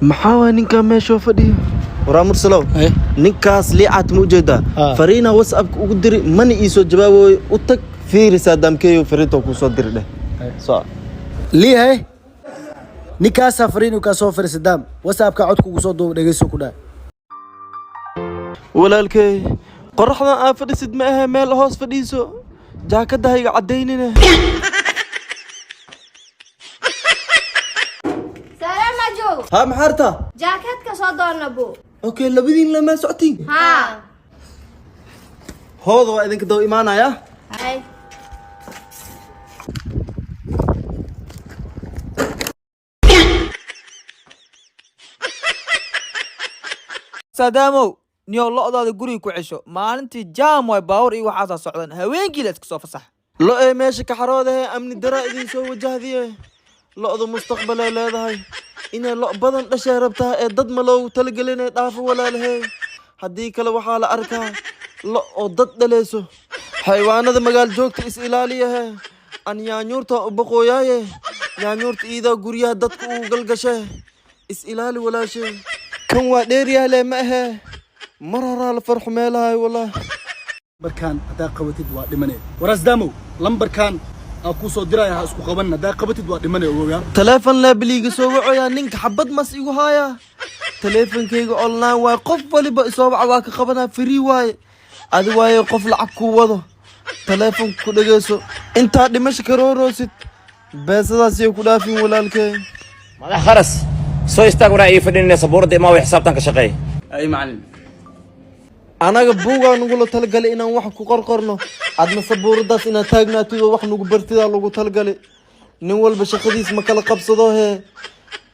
محاوى نينكا ما شوف دي ورا مرسلو نينكاس لي عات موجودة فرينا واتساب وقدري من يسو جوابه وتك في رسالة كيو فريتو كوصدر له صح ليه هاي نينكاس فرين وكاسوفر سدام واتساب كعود كوصدو دغيسو كدا walaalkay qorraxda aan fadhisid ma aha meel hoos fadhiiso jaakadahayga cadeynina سلام جو ها maxarta جاكيتك soo doonabo okay labadiin lama socotiin ها hoodo waa idinka doo imaanaya هاي سادامو نيو لقداد guriga ku cisho maalintii jaam way baawar iyo waxa socdaan haweenkii la iska soo fasax lo ee meesha ka xaroodahay amni dara idin soo wajahdiye lo'du mustaqbal ay leedahay inay lo badan dhashay rabtaa ee dad ma loogu talagelinay dhaafo walaalahay haddii kale waxaa la arkaa lo oo dad dhaleeso xayawaanada magaal joogta is ilaaliyahe an yaanyuurta u boqooyaaye yaanyuurta iidaa guryaha dadka uu galgashe is ilaali walaashe kan waa dheeryahay le ma ahe mar horaa la farxu meelahay wallah barkaan hadaa qabatid waa dhimanay waraas daamow lambarkaan aan ku soo diray ha isku qaban hadaa qabatid waa dhimanay ogoga telefoon la biliga soo wacoya ninka xabad mas igu haya teleefankayga online waa qof waliba soo wac waa ka qabana free waaye adi waaye qof lacag ku wado telefoon ku dhageeso inta dhimasho karooroosid beesadaas iyo ku dhaafin walaalkay madax kharas soo istaag waraa ii fadhinaysa sabuurada ima way xisaabtan ka shaqeey ay macallin anaga buuga nugula talgalay inaan wax ku qorqorno adna sabuuradaas inaad taagnaatid oo wax nugu bartida lagu talgalay nin walba shaqadiis ma kala qabsado he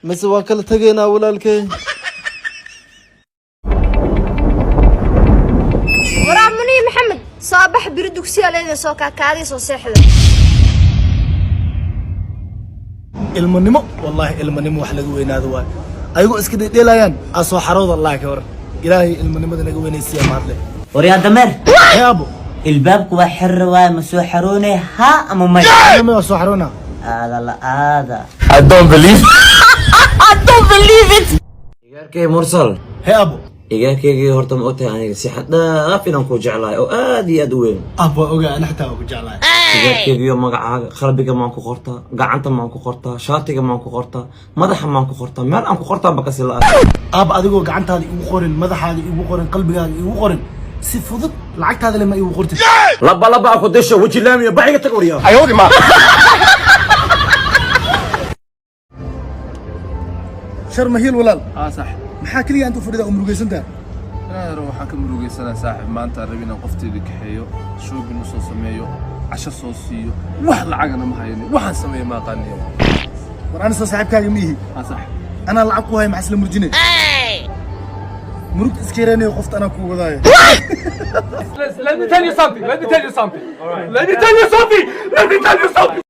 mise waa kala tageynaa walaalkay ورامني محمد صباح بردوكسي علينا سو كاكادي سو سيخدا ilmanimo wallahi ilmanimo wax laga weynaado waa ayagu iska dheelayaan asoo xarood allah ka war ilaahay ilmanimada naga weynaysiya maadle وريا دمر يا ابو الباب كوا حر ومسو حروني ها ام مي ما اسو حرونا هذا لا هذا I don't believe it igarkay mursal يا ابو igarkaygi horta ma ogtahay aniga si xad dhaaf inaan ku jeclahay oo aad iyo aad u weyn ابو oga ana xataa ugu jeclahay igarkaygi magacaaga qalbiga maan ku qortaa gacanta maan ku qortaa shaatiga maan ku qortaa madaxa maan ku qortaa meel aan ku qortaa ba kasi la اب adigoo gacantaada igu qorin madaxaada igu qorin qalbigaaga igu qorin si fudud lacagtaada lama igu qortid laba ku disho waji laamiya baxiga tag wariyo ayodi ma شرم هيل ولال صح maxaa kaliya inta fadhida umrugeysantaa أنا أروح أحكم رجيسنا صاحب ما أنت ربينا قفتي ذكحيو شو بنص سميو عشر صوصيو وحلا عجنا ما هيني وحن سمي ما قانيو war ana soo saaxiibkaaga miihi صح ana lacag ku hay maxasla murjine murug iskeereena qofta ana ku wadaayo Let me tell you something. Let me tell you something. Let me tell you something.